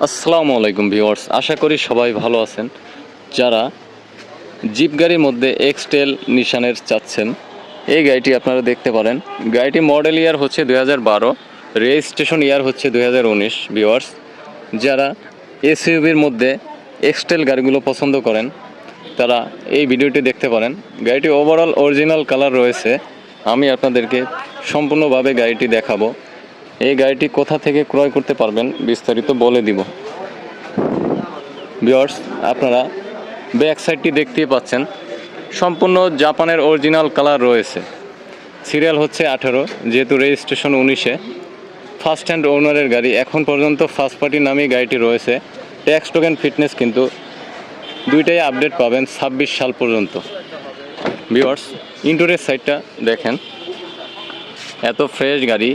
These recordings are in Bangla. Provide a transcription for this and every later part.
আসসালামু আলাইকুম ভিউয়ার্স, আশা করি সবাই ভালো আছেন। যারা জিপ গাড়ির মধ্যে এক্সটেল নিশানের চাচ্ছেন, এই গাড়িটি আপনারা দেখতে পারেন। গাড়িটি মডেল ইয়ার হচ্ছে 2012, রেজিস্ট্রেশন ইয়ার হচ্ছে 2019। ভিউয়ার্স, যারা এসইউভির মধ্যে এক্সটেল গাড়িগুলো পছন্দ করেন তারা এই ভিডিওটি দেখতে পারেন। গাড়িটি ওভারঅল অরিজিনাল কালার রয়েছে। আমি আপনাদেরকে সম্পূর্ণভাবে গাড়িটি দেখাবো। এই গাড়িটি কোথা থেকে ক্রয় করতে পারবেন বিস্তারিত বলে দিব। ভিউয়ার্স, আপনারা ব্যাক সাইডটি দেখতেই পাচ্ছেন, সম্পূর্ণ জাপানের অরিজিনাল কালার রয়েছে। সিরিয়াল হচ্ছে 18, যেহেতু রেজিস্ট্রেশন 19-এ। ফার্স্ট হ্যান্ড ওনারের গাড়ি, এখন পর্যন্ত ফার্স্ট পার্টি নামেই গাড়িটি রয়েছে। ট্যাক্স টোকেন ফিটনেস কিন্তু দুইটাই আপডেট পাবেন 26 সাল পর্যন্ত। ভিউয়ার্স, ইন্টেরিয়র সাইডটা দেখেন, এত ফ্রেশ গাড়ি।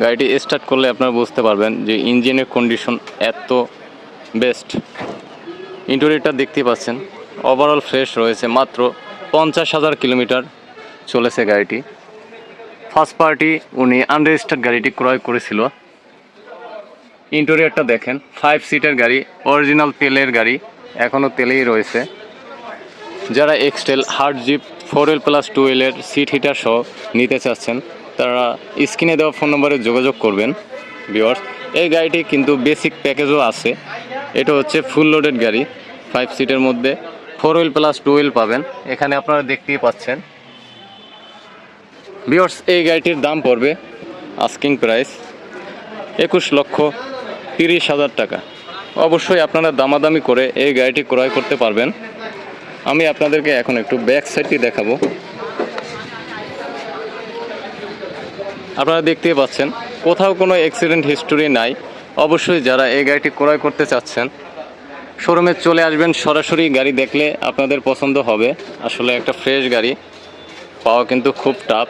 গাড়িটি স্টার্ট করলে আপনারা বুঝতে পারবেন যে ইঞ্জিনের কন্ডিশন এত বেস্ট। ইন্টেরিয়রটা দেখতে পাচ্ছেন, ওভারঅল ফ্রেশ রয়েছে। মাত্র 50,000 কিলোমিটার চলেছে গাড়িটি। ফার্স্ট পার্টি উনি আনরেজিস্টার্ড গাড়িটি ক্রয় করেছিল। ইন্টেরিয়রটা দেখেন, 5 সিটের গাড়ি, অরিজিনাল তেলের গাড়ি, এখনও তেলেই রয়েছে। যারা এক্সটেল hard jeep 4L+2L seat heater সহ নিতে চাচ্ছেন তারা স্ক্রিনে দেওয়া ফোন নম্বরে যোগাযোগ করবেন। ভিউয়ার্স, এই গাড়িটি কিন্তু বেসিক প্যাকেজও আছে। এটা হচ্ছে ফুল লোডেড গাড়ি, 5 সিটের মধ্যে 4L+2L পাবেন। এখানে আপনারা দেখতেই পাচ্ছেন। ভিউয়ার্স, এই গাড়িটির দাম পড়বে আস্কিং প্রাইস 21,30,000 টাকা। অবশ্যই আপনারা দামাদামি করে এই গাড়িটি ক্রয় করতে পারবেন। আমি আপনাদেরকে এখন একটু ব্যাক সাইডটি দেখাবো। আপনারা দেখতেই পাচ্ছেন, কোথাও কোনো অ্যাক্সিডেন্ট হিস্টোরি নাই। অবশ্যই যারা এই গাড়িটি ক্রয় করতে চাচ্ছেন শোরুমে চলে আসবেন। সরাসরি গাড়ি দেখলে আপনাদের পছন্দ হবে। আসলে একটা ফ্রেশ গাড়ি পাওয়া কিন্তু খুব টাফ।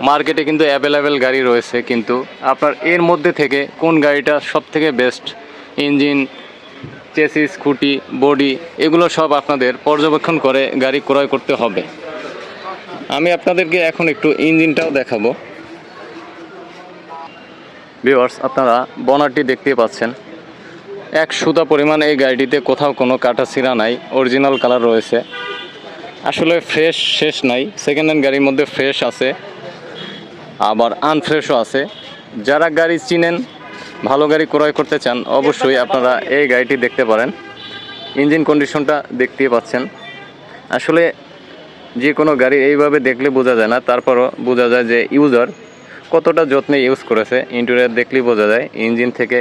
মার্কেটে কিন্তু অ্যাভেলেবেল গাড়ি রয়েছে, কিন্তু আপনার এর মধ্যে থেকে কোন গাড়িটা সব থেকে বেস্ট, ইঞ্জিন, চেসিস, খুঁটি, বডি, এগুলো সব আপনাদের পর্যবেক্ষণ করে গাড়ি ক্রয় করতে হবে। আমি আপনাদেরকে এখন একটু ইঞ্জিনটাও দেখাবো। ভিউয়ার্স, আপনারা বনারটি দেখতেই পাচ্ছেন, এক সুতা পরিমাণ এই গাড়িটিতে কোথাও কোনো কাটা ছিঁড়া নাই, অরিজিনাল কালার রয়েছে। আসলে ফ্রেশ শেষ নাই। সেকেন্ড হ্যান্ড গাড়ির মধ্যে ফ্রেশ আছে, আবার আনফ্রেশও আছে। যারা গাড়ি চিনেন, ভালো গাড়ি ক্রয় করতে চান, অবশ্যই আপনারা এই গাড়িটি দেখতে পারেন। ইঞ্জিন কন্ডিশনটা দেখতেই পাচ্ছেন। আসলে যে কোনো গাড়ি এইভাবে দেখলে বোঝা যায় না, তারপরও বোঝা যায় যে ইউজার কতটা যত্নে ইউজ করেছে। ইন্টেরিয়র দেখলেই বোঝা যায়, ইঞ্জিন থেকে